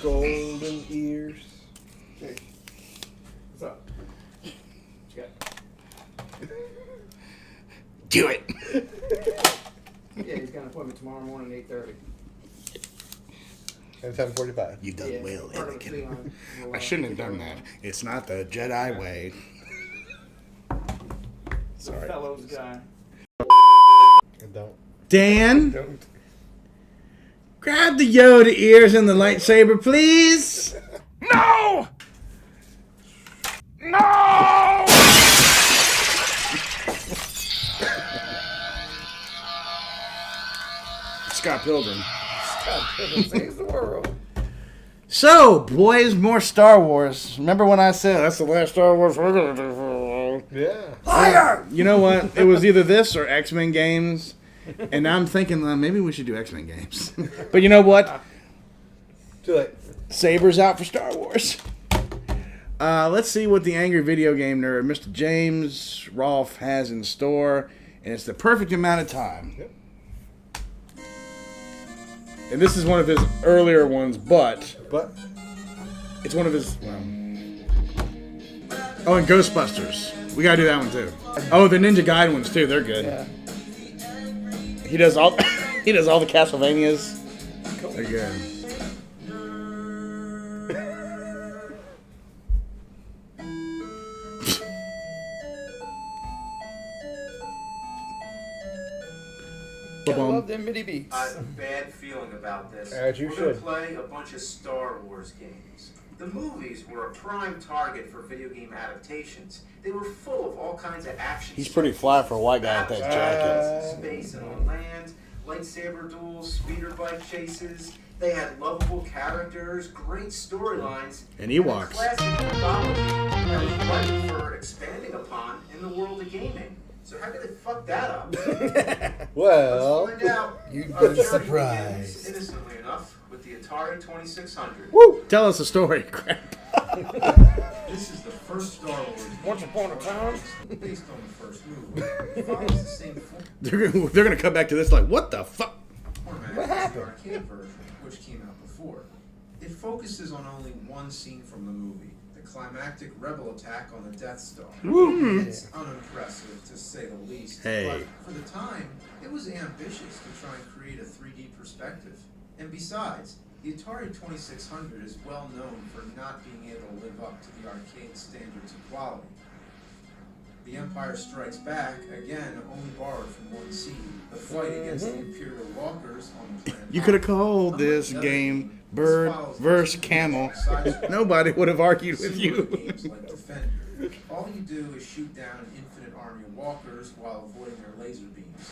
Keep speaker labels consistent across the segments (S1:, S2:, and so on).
S1: Golden ears.
S2: Hey. What's up? What you got?
S3: Do it.
S2: Yeah, he's got an appointment tomorrow morning at 8:30.
S1: And 10:45.
S3: You've done well,
S2: part of the
S3: Anakin.
S2: line.
S3: I shouldn't have done that. It's not the Jedi way. Sorry.
S2: Fellows guy.
S1: Don't.
S3: Dan,
S1: Don't.
S3: grab the Yoda ears and the lightsaber, please. No! No! Scott Pilgrim.
S1: Saves the world.
S3: So, boys, more Star Wars. Remember when I said that's the last Star Wars we're gonna do for a while?
S1: Yeah.
S3: Liar! You know what? It was either this or X-Men games, and now I'm thinking maybe we should do X-Men games. But you know what?
S1: Too late.
S3: Sabers out for Star Wars. Let's see what the angry video game nerd, Mr. James Rolfe, has in store, and it's the perfect amount of time.
S1: Yep.
S3: And this is one of his earlier ones, but
S1: But
S3: it's one of his. Oh, and Ghostbusters. We gotta do that one too. Oh, the Ninja Gaiden ones too. They're good.
S1: yeah.
S3: He does all. He does all the Castlevanias. They're good.
S1: I love them MIDI beats.
S4: I have a bad feeling about this.
S1: As you
S4: We're
S1: should.
S4: going to play a bunch of Star Wars games. The movies were a prime target for video game adaptations. They were full of all kinds of action.
S3: He's pretty fly for a white guy with that jacket.
S4: Space and on land, lightsaber duels, speeder bike chases. They had lovable characters, great storylines,
S3: And
S4: a
S3: Ewoks.
S4: classic mythology that was ripe for expanding upon in the world of gaming. So how could they fuck that up?
S1: Well,
S4: Let's find out.
S1: you'd
S4: Our
S1: be
S4: journey
S1: surprised.
S4: begins, innocently enough, with the Atari 2600.
S3: Woo! Tell us a story, crap.
S4: This is the first Star Wars.
S1: Once upon a time.
S4: Based on the first movie. It follows the same
S3: They're gonna come back to this like, what the fuck?
S4: format
S1: What
S4: as
S1: happened?
S4: the arcade version, which came out before. It focuses on only one scene from the movie, the climactic rebel attack on the Death Star. It's unimpressive, to say the least.
S3: Hey.
S4: But for the time, it was ambitious to try and create a 3D perspective. And besides, the Atari 2600 is well known for not being able to live up to the arcade standards of quality. The Empire Strikes Back, again, only borrowed from one scene, the fight against the Imperial Walkers on the planet.
S3: You could have called
S4: Unlike
S3: this
S4: the other
S3: game
S4: game,
S3: Bird
S4: this follows
S3: vs.
S4: the
S3: Camel.
S4: side-scrolling
S3: Nobody would have argued with
S4: similar
S3: you.
S4: games like Defender. All you do is shoot down an infinite army of walkers while avoiding their laser beams.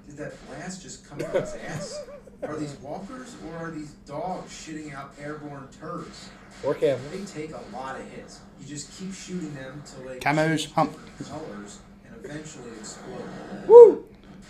S4: Did that blast just come out its ass? Are these walkers or are these dogs shitting out airborne turds?
S1: Or camel.
S4: They take a lot of hits. You just keep shooting them till they
S3: Camus
S4: change
S3: hump.
S4: different colors and eventually explode.
S1: Woo!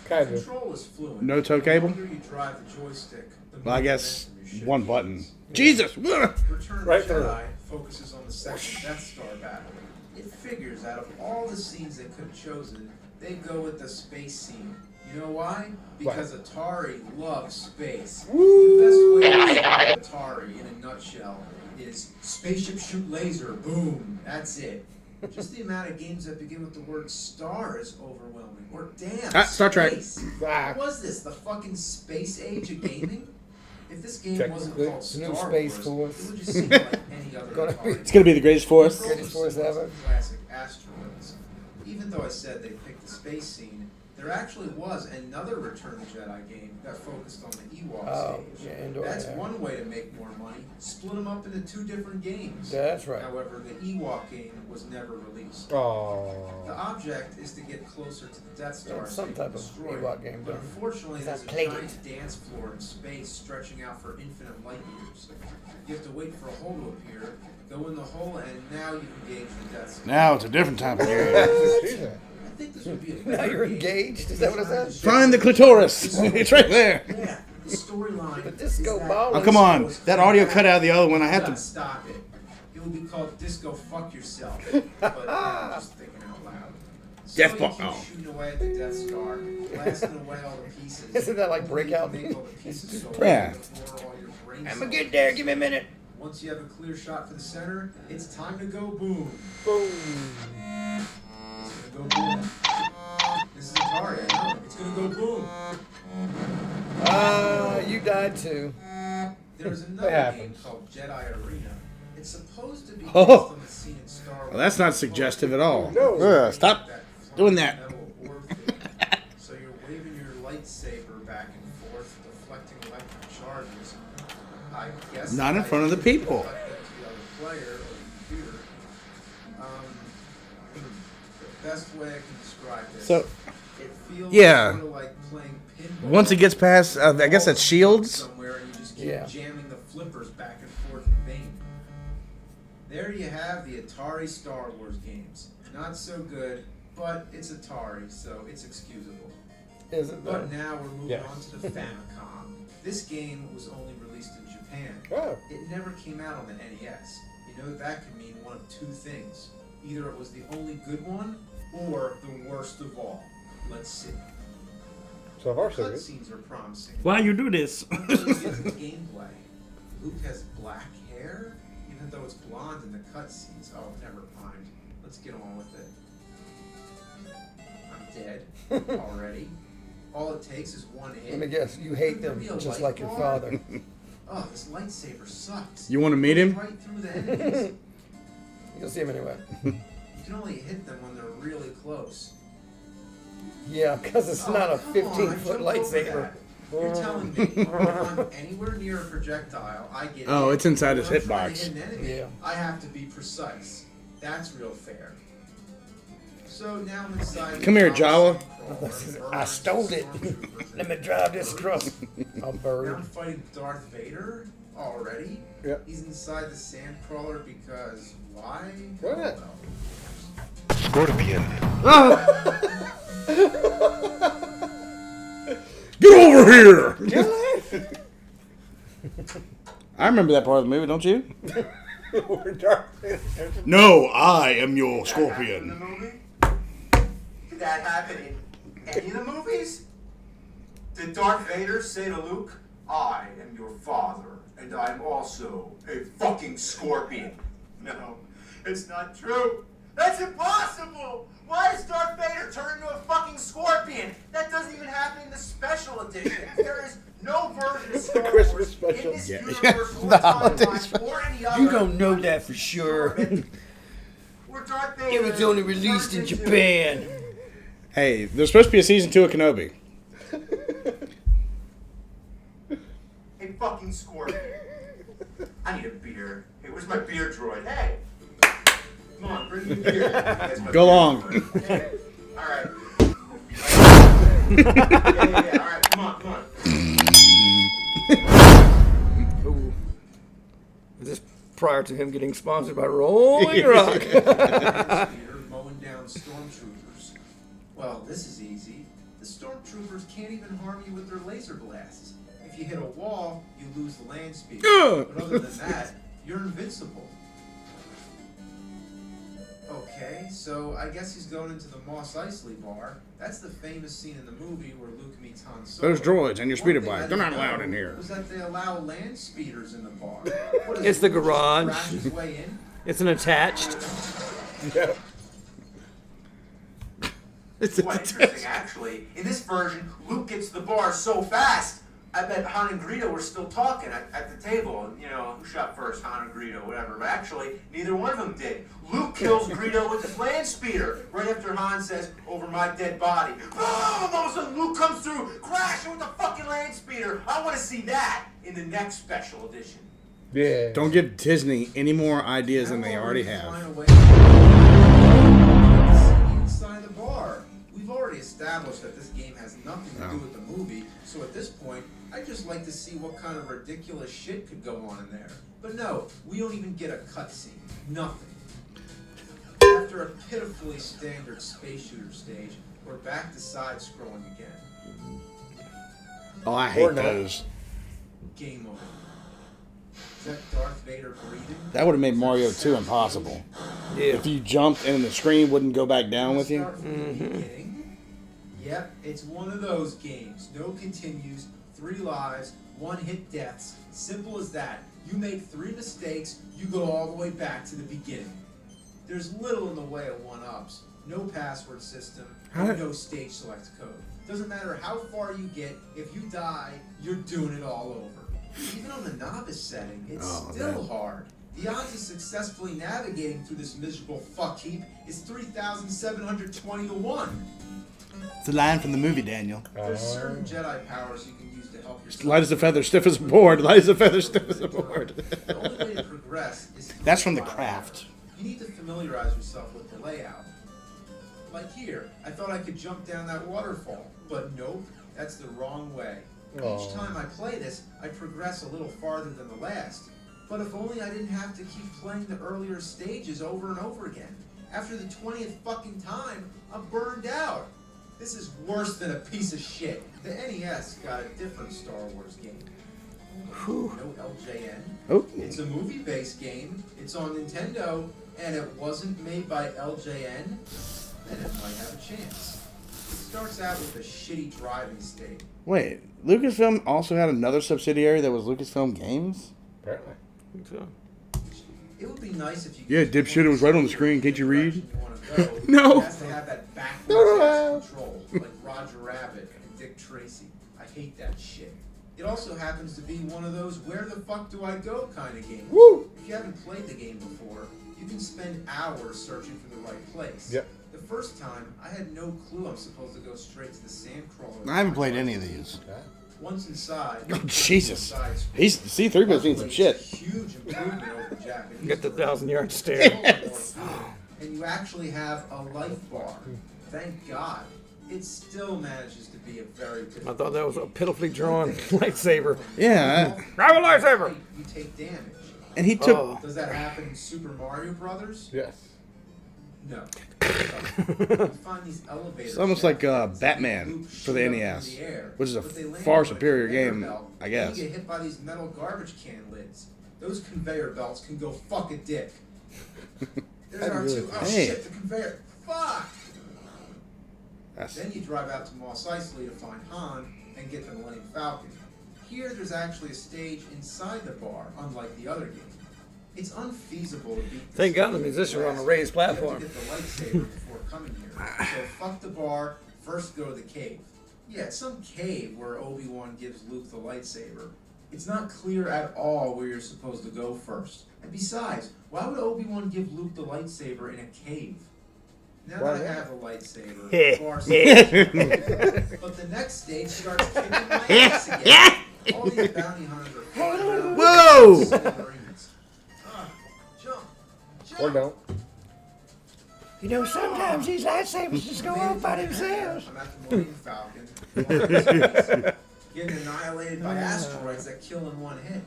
S1: Kind of.
S4: Control is fluent.
S3: No toe
S4: The
S3: cable?
S4: longer you drive the joystick, the
S3: Well, I
S4: more
S3: guess
S4: momentum your ship
S3: one
S4: gains.
S3: button. Jesus! Ugh.
S4: Return of
S1: Right
S4: the
S1: through.
S4: Jedi focuses on the second Death Star battle. It figures out of all the scenes they could have chosen, they'd go with the space scene. You know why? Because Atari loves space. The best way to describe Atari in a nutshell is spaceship shoot laser, boom, that's it. Just the amount of games that begin with the word star is overwhelming. Or damn,
S3: Star Trek.
S4: space.
S1: Ah.
S4: What was this, the fucking space age of gaming? If this game wasn't
S1: Technically,
S4: called
S1: it's the new
S4: Star
S1: Space
S4: Wars,
S1: Force.
S4: it would just seem like any other
S1: Gonna be-
S4: Atari.
S3: It's gonna be the greatest force.
S1: Greatest force ever.
S4: Classic asteroids. Even though I said they picked the space scene, there actually was another Return of the Jedi game that focused on the Ewok
S1: Oh,
S4: stage.
S1: yeah, indoor,
S4: That's
S1: yeah.
S4: one way to make more money. Split them up into two different games.
S1: That's right.
S4: However, the Ewok game was never released.
S1: Oh.
S4: The object is to get closer to the Death Star.
S1: Yeah, some
S4: so you
S1: type
S4: can
S1: of
S4: destroy it.
S1: Ewok game,
S4: But
S1: though.
S4: unfortunately,
S1: Is
S4: there's
S1: that
S4: a
S1: plated?
S4: giant dance floor in space stretching out for infinite light years. You have to wait for a hole to appear, go in the hole, and now you engage the Death Star.
S3: Now it's a different type of game.
S4: I think this would be a
S1: Now
S4: better
S1: you're
S4: game.
S1: engaged? Is that what it says?
S3: Find the clitoris. It's right there.
S4: Yeah, the storyline.
S1: The disco
S4: is that
S1: ball
S3: Oh, come on. That audio cut out of the other one. I
S4: You
S3: had
S4: gotta
S3: to.
S4: stop it. It would be called Disco Fuck Yourself. But I'm just thinking out loud. So
S3: Death
S4: you
S3: Fuck-
S4: keep
S3: oh.
S4: shooting away at the Death Star, blasting away all the pieces.
S1: Isn't that like
S4: Hopefully you
S1: Breakout?
S4: can make all the pieces so
S3: Yeah.
S4: before all your brain
S1: I'm
S4: cells.
S1: gonna get there. Give me a minute.
S4: Once you have a clear shot for the center, it's time to go boom.
S1: Boom.
S4: It's gonna go boom. This is Atari, I know. It's gonna go boom.
S1: You died too.
S4: There's
S1: That
S4: another game
S1: happens.
S4: called Jedi Arena. It's supposed to be based
S3: Oh.
S4: on the scene in Star Wars.
S3: Well, that's not suggestive at all.
S1: No.
S3: Stop doing that.
S4: Metal orb thing. So you're waving your lightsaber back and forth, deflecting electric charges. I guess
S3: Not in front of the people.
S4: deflect them to the other player or the computer. The best way I can describe this.
S3: So,
S4: it feels
S3: yeah.
S4: sort of like playing pinball.
S3: once it gets past, I guess that's shields.
S4: Somewhere and you just keep
S1: Yeah.
S4: jamming the flippers back and forth in vain. There you have the Atari Star Wars games. Not so good, but it's Atari, so it's excusable.
S1: Is it
S4: But
S1: though?
S4: now we're moving
S1: Yeah.
S4: on to the Famicom. This game was only released in Japan.
S1: Oh.
S4: It never came out on the NES. You know that could mean one of two things. Either it was the only good one, or the worst of all. Let's see.
S1: So far, so good.
S4: Cutscenes are promising.
S5: Why you do this?
S4: Until you get to the gameplay. Luke has black hair, even though it's blonde in the cutscenes. Oh, never mind. Let's get on with it. I'm dead already. All it takes is one hit.
S1: Let me guess. You hate them
S4: Could there be a
S1: just
S4: light
S1: like your
S4: bar?
S1: father.
S4: Oh, this lightsaber sucks.
S3: You want to meet him?
S4: Right through the enemies.
S1: You'll see him anyway.
S4: You can only hit them when they're really close.
S1: Yeah, because it's
S4: Oh,
S1: not a
S4: come on,
S1: 15-foot
S4: I jumped over
S1: lightsaber.
S4: that. You're telling me if I'm anywhere near a projectile, I get
S3: Oh,
S4: hit.
S3: it's inside his
S4: When I'm trying to
S3: hitbox.
S4: hit an enemy,
S1: Yeah.
S4: I have to be precise. That's real fair. So now I'm inside.
S3: Come here, Jawa.
S1: I stole it. Let me drive this across a
S4: Now I'm
S1: bird.
S4: fighting Darth Vader already.
S1: Yep.
S4: He's inside the sandcrawler because why?
S1: What?
S4: Well,
S6: Scorpion.
S3: Get over here! I remember that part of the movie, don't you? No, I am your
S2: In the
S3: scorpion.
S2: movie? Did that happen in any of the movies? Did Darth Vader say to Luke, I am your father, and I am also a fucking scorpion? No, it's not true. That's impossible! Why does Darth Vader turn into a fucking scorpion? That doesn't even happen in the special edition. There is no version of Star
S1: Christmas
S2: Wars
S1: special.
S2: in this
S3: Yeah.
S2: universe or
S3: The holiday
S2: timeline or any other.
S1: You don't know that for sure.
S2: Where Darth Vader
S1: It was only released in
S2: turns into
S1: Japan.
S3: Hey, there's supposed to be a season 2 of Kenobi.
S2: A fucking scorpion. I need a beer. Hey, where's my beer droid? Hey! Come on, bring me beer. That's my
S3: Go
S2: beer
S3: long.
S2: droid. Okay. Alright. Yeah. Alright, come on.
S1: Ooh. Is this prior to him getting sponsored by Rolling Rock?
S4: Speeder mowing down stormtroopers. Well, this is easy. The stormtroopers can't even harm you with their laser blasts. If you hit a wall, you lose the land speed.
S3: Ugh.
S4: But other than that, you're invincible. Okay, so I guess he's going into the Mos Eisley bar. That's the famous scene in the movie where Luke meets Han Solo.
S3: Those droids and your speeder
S4: One thing I
S3: bike, they're not
S4: didn't
S3: allowed
S4: know
S3: in here.
S4: Was that they allow land speeders in the bar? What is
S1: It's
S4: it,
S1: the
S4: Luke just
S1: garage.
S4: crash his way in?
S1: It's an attached.
S3: It's
S2: Quite interesting, actually. In this version, Luke gets to the bar so fast, I bet Han and Greedo were still talking at the table. And, you know, who shot first, Han or Greedo, whatever. But actually, neither one of them did. Luke kills Greedo with his land speeder right after Han says, over my dead body. Boom! All of a sudden, Luke comes through, crashing with the fucking land speeder. I want to see that in the next special edition.
S1: Yeah.
S3: Don't give Disney any more ideas than they already have.
S4: Inside the bar. We've already established that this game has nothing to do with the movie, so at this point, I'd just like to see what kind of ridiculous shit could go on in there. But no, we don't even get a cutscene. Nothing. After a pitifully standard space shooter stage, we're back to side-scrolling again.
S3: Oh, I
S1: Or
S3: hate
S1: not.
S3: those.
S4: Game over. Is that Darth Vader breathing?
S3: That would have made Mario 2 impossible.
S1: Yeah.
S3: If you jumped and the screen wouldn't go back down with you.
S4: Start from the beginning. Yep, it's one of those games. No continues, 3 lives, 1 hit deaths. Simple as that. You make 3 mistakes, you go all the way back to the beginning. There's little in the way of 1-ups. No password system, and no stage select code. Doesn't matter how far you get, if you die, you're doing it all over. Even on the novice setting, it's still hard. The odds of successfully navigating through this miserable fuck heap is 3,720 to 1.
S3: It's a line from the movie, Daniel.
S4: There's certain Jedi powers you can use to help yourself.
S3: Light as a feather, stiff as a board. Light as a feather, stiff as a board.
S4: The only way to progress is to
S3: That's from The Craft.
S4: You need to familiarize yourself with the layout. Like here, I thought I could jump down that waterfall, but nope, that's the wrong way. Each time I play this, I progress a little farther than the last. But if only I didn't have to keep playing the earlier stages over and over again. After the 20th fucking time, I'm burned out. This is worse than a piece of shit. The NES got a different Star Wars game. No LJN.
S3: Oh.
S4: It's a movie-based game. It's on Nintendo, and it wasn't made by LJN. Then it might have a chance. It starts out with a shitty driving state.
S3: Wait, Lucasfilm also had another subsidiary that was Lucasfilm Games?
S5: Apparently.
S1: I think so.
S4: It would be nice if you.
S3: Yeah, dipshit, it was right on the screen. Can't you read?
S4: No.
S3: No.
S4: It has to have that backwards control, like Roger Rabbit and Dick Tracy. I hate that shit. It also happens to be one of those where the fuck do I go kind of games.
S3: Woo!
S4: If you haven't played the game before, you can spend hours searching for the right place.
S5: Yep.
S4: The first time, I had no clue I'm supposed to go straight to the sandcrawler.
S3: I haven't played any of these.
S4: Once inside,
S3: Oh, Jesus.
S4: inside screen.
S3: He's C3PO's seen some shit.
S4: Huge improvement over the Japanese.
S1: Get the
S4: version.
S1: 1,000-yard stare.
S4: And you actually have a life bar. Thank God. It still manages to be a very
S1: I
S4: difficult
S1: thought that was a
S4: game.
S1: pitifully drawn lightsaber.
S3: Yeah.
S1: Grab a lightsaber!
S4: You take damage.
S3: And he took...
S1: Oh.
S4: Does that happen in Super Mario Brothers?
S5: Yes.
S4: No. You find these elevators.
S3: It's almost like
S4: that
S3: Batman
S4: loop
S3: for the
S4: shoot up
S3: NES,
S4: in the air,
S3: which is a
S4: but they land
S3: far
S4: on
S3: superior
S4: conveyor
S3: game,
S4: belt,
S3: I
S4: and
S3: guess.
S4: You get hit by these metal garbage can lids. Those conveyor belts can go fuck a dick. There's R2. Oh
S3: Hey.
S4: shit, the conveyor. Fuck!
S3: That's...
S4: Then you drive out to Mos Eisley to find Han and get the Millennium Falcon. Here, there's actually a stage inside the bar, unlike the other game. It's unfeasible to beat.
S1: Thank God the musicians were on a raised platform.
S4: You have to get the lightsaber before coming here. So fuck the bar. First, go to the cave. Yeah, it's some cave where Obi-Wan gives Luke the lightsaber. It's not clear at all where you're supposed to go first. And besides, why would Obi-Wan give Luke the lightsaber in a cave? Now that I have a lightsaber, far but the next stage starts kicking my ass again. All these bounty hunters are flying around.
S3: Whoa!
S4: Submarines. Jump!
S5: Or don't.
S1: You know, sometimes these lightsabers just go off by themselves.
S4: I'm at the Millennium Falcon. Getting annihilated by asteroids that kill in one hit.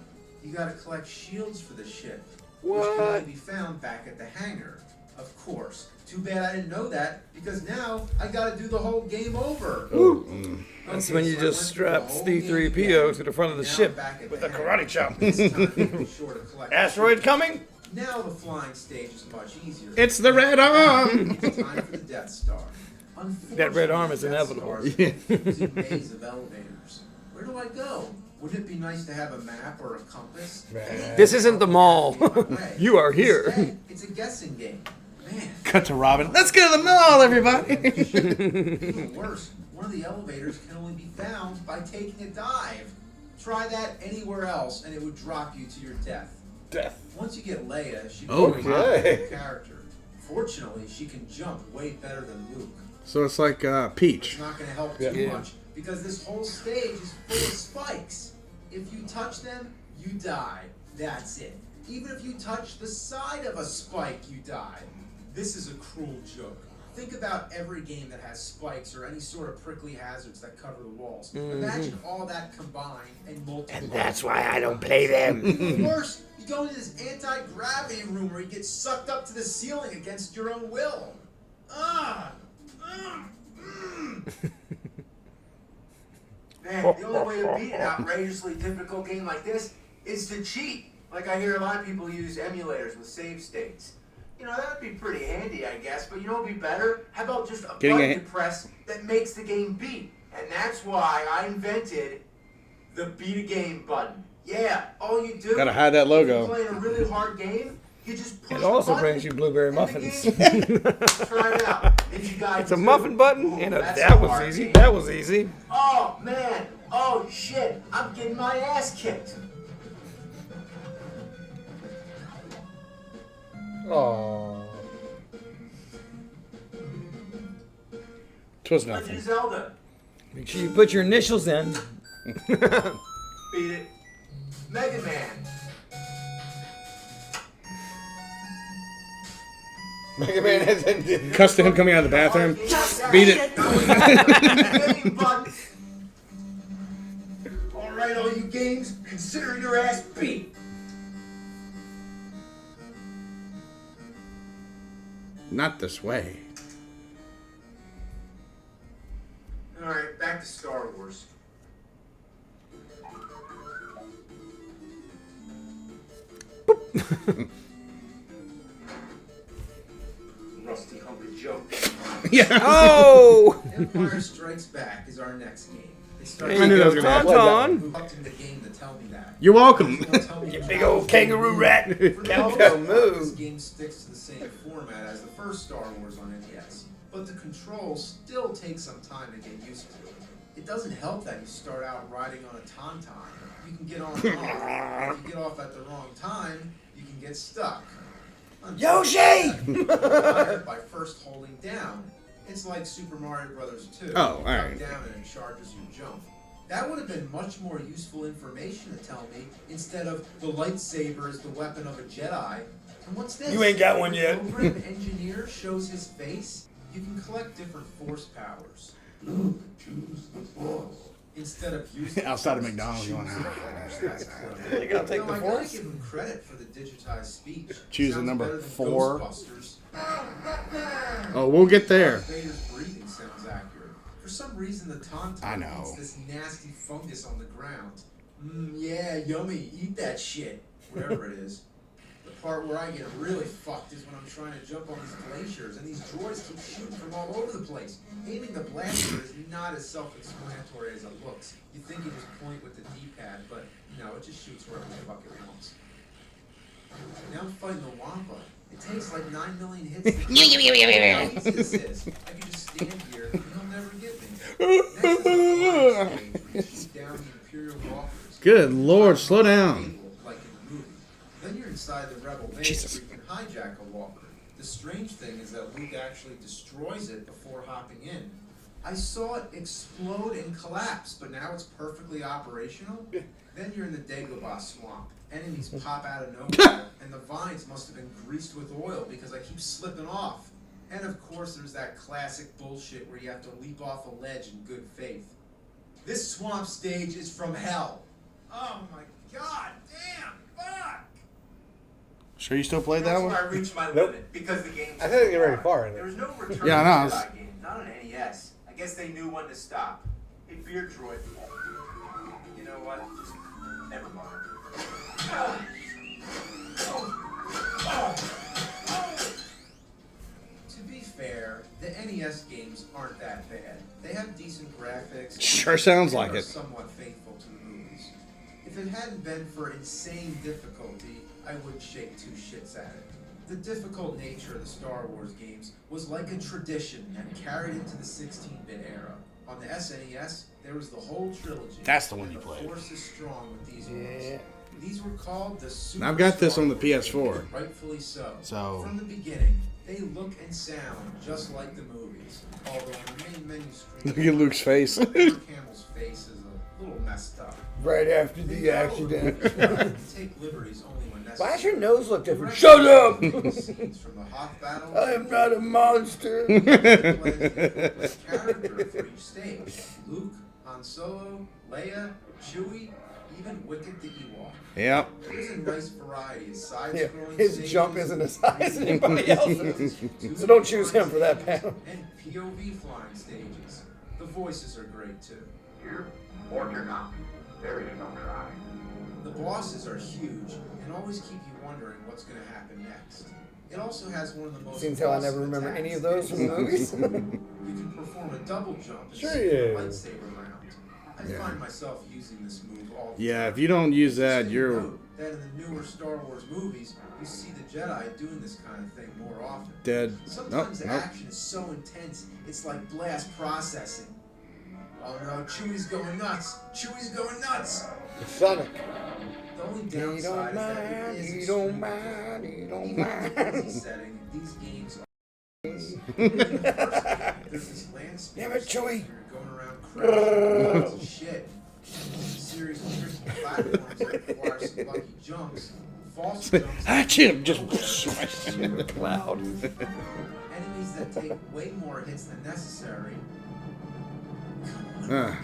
S4: You gotta collect shields for the ship, which can only be found back at the hangar. Of course. Too bad I didn't know that, because now I gotta do the whole game over.
S1: That's
S4: Okay,
S1: when you
S4: so I
S1: just
S4: went
S1: strap
S4: through the whole game
S1: C3PO
S4: again.
S1: to the front of the
S4: Now
S1: ship
S4: back at
S1: with
S4: the
S1: a
S4: hangar.
S1: karate chop.
S4: This time, be sure to collect
S1: Asteroid coming?
S4: Now the flying stage is much easier.
S3: It's the red arm!
S4: It's time for the Death Star.
S1: That red arm is
S4: Unfortunately,
S1: inevitable.
S4: Death Star is a maze of elevators. Where do I go? Wouldn't it be nice to have a map or a compass?
S1: This isn't the mall.
S4: Way.
S1: You are here.
S4: Instead, it's a guessing game. Man.
S3: Cut to Robin. Let's go to the mall, everybody!
S4: Even worse, one of the elevators can only be found by taking a dive. Try that anywhere else, and it would drop you to your death.
S5: Death.
S4: Once you get Leia, she
S3: Oh,
S4: becomes
S5: my.
S4: a good character. Fortunately, she can jump way better than Luke.
S3: So it's like
S4: It's
S3: Peach.
S4: not going to help
S5: Yeah.
S4: too
S1: Yeah.
S4: much because this whole stage is full of spikes. If you touch them, you die. That's it. Even if you touch the side of a spike, you die. This is a cruel joke. Think about every game that has spikes or any sort of prickly hazards that cover the walls. Imagine all that combined and multiplied.
S1: And that's why I don't play them.
S4: Even worse, you go into this anti-gravity room where you get sucked up to the ceiling against your own will.
S2: Man, the only way to beat an outrageously difficult game like this is to cheat. Like I hear a lot of people use emulators with save states. You know, that would be pretty handy, I guess, but you know what would be better? How about just a
S3: Getting
S2: button
S3: a-
S2: to press that makes the game beat? And that's why I invented The beat a game button. Yeah, all you do.
S3: Gotta hide that
S2: If you're
S3: logo.
S2: playing a really hard game, you just push
S1: It also
S2: the button,
S1: brings you blueberry
S2: and the
S1: muffins.
S2: game- Try it out. If you guys
S1: It's a
S2: do-
S1: muffin button,
S2: Ooh,
S1: and
S2: that's
S1: that
S2: a
S1: was
S2: hard
S1: easy.
S2: game.
S1: That was easy.
S2: Oh man. Oh shit. I'm getting my ass kicked.
S1: Oh.
S3: Twas
S2: Legend
S3: nothing.
S2: of Zelda.
S1: Make sure you put your initials in.
S2: Beat it. Mega Man.
S1: Mega Man has ended.
S3: Cuts to him coming out of the bathroom. Beat it.
S2: Game button. All right, all you games, consider your ass beat.
S3: Not this way.
S2: All right, back to Star Wars. Rusty hungry joke.
S3: Yeah.
S1: Oh!
S4: Empire Strikes Back is our next game. They started
S1: There you
S3: knew that
S1: go,
S3: was gonna happen.
S1: Tauntaun.
S4: Who upped in the game to tell me that?
S3: You're welcome.
S1: You big old kangaroo rat. Countdown
S4: This
S1: move.
S4: game sticks to the same format as the first Star Wars on NES, but the controls still take some time to get used to. It doesn't help that you start out riding on a tauntaun. You can get on and off. If you get off at the wrong time, you can get stuck.
S1: Yoshi!
S4: By first holding down. It's like Super Mario Brothers 2.
S3: Oh, all
S4: You
S3: right.
S4: drop down and it charges your jump. That would have been much more useful information to tell me instead of the lightsaber is the weapon of a Jedi. And what's this?
S1: You ain't got one yet.
S4: Over an engineer shows his face. You can collect different force powers. Luke, choose the force. Instead of using
S3: Outside of
S4: force to
S3: McDonald's,
S4: choose
S3: going,
S4: the force. That's clever.
S1: You gotta take the
S4: I
S1: force?
S4: gotta give him credit for the digitized speech.
S3: Choose the
S4: Sounds
S3: number
S4: better than
S3: 4.
S4: Ghostbusters.
S3: Oh, we'll get there.
S4: Vader's breathing sounds accurate. For some reason, the tauntaun
S3: I know.
S4: eats this nasty fungus on the ground. Yeah, yummy. Eat that shit. Whatever it is. The part where I get really fucked is when I'm trying to jump on these glaciers, and these droids keep shooting from all over the place. Aiming the blaster is not as self-explanatory as it looks. You think you just point with the D-pad, but no, it just shoots wherever the fuck it wants. Now I'm fighting the Wampa. It takes like 9 million hits to kill me. How easy this is. I can just stand here and he'll never get me. Next is the flying stage where you shoot down the Imperial walkers.
S3: Good Lord, slow down.
S4: Like in the movie. Then you're inside the Rebel base
S3: Jesus.
S4: where you can hijack a walker. The strange thing is that Luke actually destroys it before hopping in. I saw it explode and collapse, but now it's perfectly operational. Then you're in the Dagobah swamp. Enemies pop out of nowhere, and the vines must have been greased with oil because I keep slipping off. And of course, there's that classic bullshit where you have to leap off a ledge in good faith. This swamp stage is from hell. Oh my god, damn, fuck!
S3: Sure you still played that
S2: That's
S3: one?
S2: where I reached my limit because the game's
S5: I think you're very
S2: hard.
S5: far in it.
S2: There was no return
S3: Yeah, I know.
S2: to that game, not on NES. I guess they knew when to stop. Hey, Beard Droid. You know what? Just never mind.
S4: To be fair, the NES games aren't that bad. They have decent graphics.
S3: Sure sounds
S4: and
S3: like
S4: are
S3: it.
S4: somewhat faithful to the movies. If it hadn't been for insane difficulty, I wouldn't shake two shits at it. The difficult nature of the Star Wars games was like a tradition and carried into the 16-bit era. On the SNES, there was the whole trilogy.
S3: That's the one
S4: and
S3: you played.
S4: The force is strong with these
S1: Yeah.
S4: ones. These were called the Super
S3: I've got this
S4: Star
S3: on the
S4: Wars
S3: PS4.
S4: games, rightfully so.
S3: So-
S4: From the beginning, they look and sound just like the movies. Although on the main menu screen,
S3: Look at Luke's face.
S4: Mark Hamill's face is a little messed up.
S1: Right after
S4: They
S1: the
S4: follow
S1: accident.
S4: the rules, but take liberties only when necessary.
S1: Why does your nose look different?
S4: The
S1: Shut up!
S4: scenes from the Hoth battle.
S1: I am not a monster.
S4: Character for each stage. Luke, Han Solo, Leia, Chewie, even Wicket the Ewok.
S3: Yep.
S4: There's a nice variety of
S1: Yeah,
S4: side-scrolling
S1: his
S4: stages,
S1: jump isn't as high as anybody else's. So don't choose him for that panel.
S4: and POV flying stages. The voices are great too.
S2: Here, or you're not. There is no try.
S4: The bosses are huge and always keep you wondering what's going to happen next. It also has one of the most
S1: Seems how I
S4: awesome
S1: never remember
S4: attacks
S1: any of those from the movies.
S4: You can perform a double jump and
S5: Sure
S4: shoot
S5: you
S4: a
S5: is.
S4: lightsaber round. I find myself using this move all the
S3: Yeah,
S4: time.
S3: if you don't use that,
S4: Interesting
S3: you're
S4: note that in the newer Star Wars movies, you see the Jedi doing this kind of thing more often.
S3: dead.
S4: Sometimes the
S3: Nope.
S4: action is so intense, it's like blast processing. Oh no, Chewie's going nuts! Chewie's going nuts!
S1: Sonic.
S4: The only
S1: You
S4: downside
S1: don't
S4: is that it
S1: mind,
S4: is
S1: you don't
S4: extremely
S1: mind, you don't
S4: Even in the easy
S1: mind.
S4: setting, these games are there's this land speed
S1: Damn it, Chewie.
S4: you're going around crashing piles of shit. A series of tricky platforms that require some lucky jumps, false jumps,
S3: Achoo! Just smash in the cloud.
S4: enemies that take way more hits than necessary.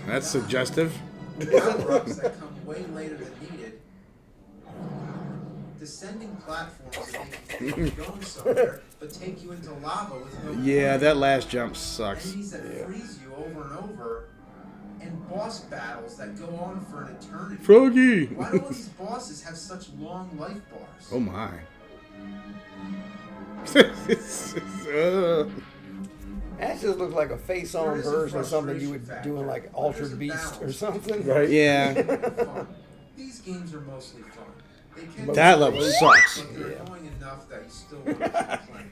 S3: That's suggestive.
S4: Power-ups that come way later than needed. Descending platforms that make you think you're going somewhere, but take you into lava with no
S3: Yeah,
S4: warning.
S3: that last jump sucks.
S4: Enemies that freeze you over and over, and boss battles that go on for an eternity.
S3: Froggy!
S4: Why do all these bosses have such long life bars?
S3: Oh my.
S1: That just looks like a face-on
S4: There is a
S1: version of something you would
S4: frustration
S1: do in like
S4: factor, but
S1: Altered
S4: there's a
S1: Beast or
S4: balance.
S1: something.
S3: Right. Yeah.
S4: Fun. These games are mostly fun. They can
S3: That
S4: be
S3: level
S4: boring,
S3: sucks.
S4: But they're
S1: Yeah.
S4: annoying enough that you still want to keep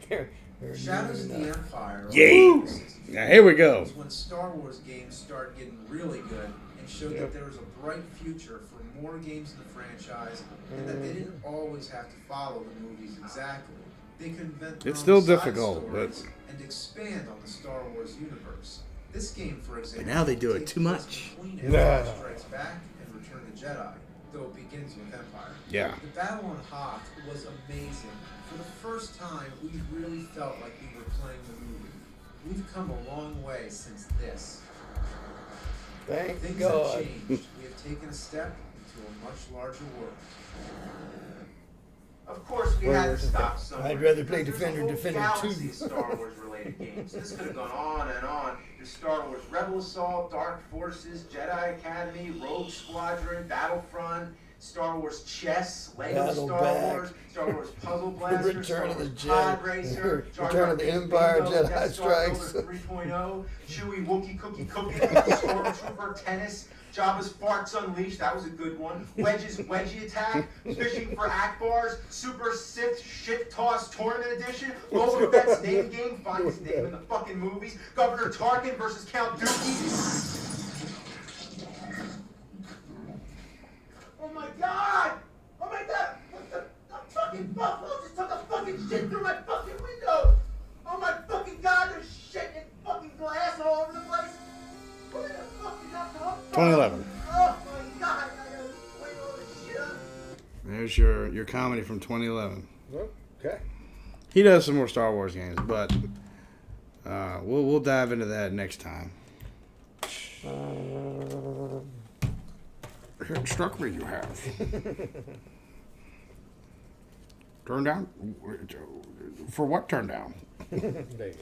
S4: playing.
S1: They're
S4: Shadows of
S1: doing
S4: the
S1: that.
S4: Empire.
S3: Yay! Now here we go.
S4: Was when Star Wars games started getting really good and showed that there was a bright future for more games in the franchise, and that they didn't always have to follow the movies exactly. They could invent their
S3: It's
S4: own
S3: still
S4: side
S3: difficult,
S4: stories
S3: but-
S4: and expand on the Star Wars universe. This game, for example,
S3: now they do it
S4: takes
S3: too
S4: place
S3: much.
S4: between
S1: Nah.
S4: Empire Strikes Back and Return of the Jedi, though it begins with Empire.
S3: Yeah.
S4: The battle on Hoth was amazing. For the first time, we really felt like we were playing the movie. We've come a long way since this.
S1: Thank
S4: Things
S1: God.
S4: have changed. We have taken a step into a much larger world.
S2: Of course, we had to stop somewhere.
S1: I'd rather play
S2: because
S1: Defender,
S2: there's a whole
S1: Defender 2.
S2: galaxy of Star Wars related games. This could have gone on and on. There's Star Wars Rebel Assault, Dark Forces, Jedi Academy, Rogue Squadron, Battlefront, Star Wars Chess, Lego
S1: Battle
S2: Star
S1: Back.
S2: Wars, Star Wars Puzzle Blaster,
S1: Return
S2: Star
S1: of the
S2: Wars
S1: Jedi.
S2: Pod Racer, Jar
S1: Return
S2: Jar
S1: of the
S2: Binks
S1: Empire,
S2: Bingo,
S1: Jedi
S2: Death Star
S1: Strikes.
S2: Builder 3.0, Chewie Wookie Cookie Cookie, Stormtrooper Tennis, Jabba's Farts Unleashed, that was a good one. Wedge's Wedgie Attack, Fishing for Akbars, Super Sith Shit Toss Tournament Edition, Boba Fett's name game, find his name in the fucking movies, Governor Tarkin versus Count Dookie. Oh my god! Oh my god! What the fucking buffalo just took a fucking shit through my fucking window! Oh my fucking god, there's shit and fucking glass all over the place! Where the fuck did that come from?
S3: 2011.
S2: Oh my god, I gotta clean all this shit up.
S3: There's your comedy from 2011.
S1: Okay.
S3: He does some more Star Wars games, but we'll dive into that next time. It struck me you have. Turn down? For what turn down?
S1: There you go.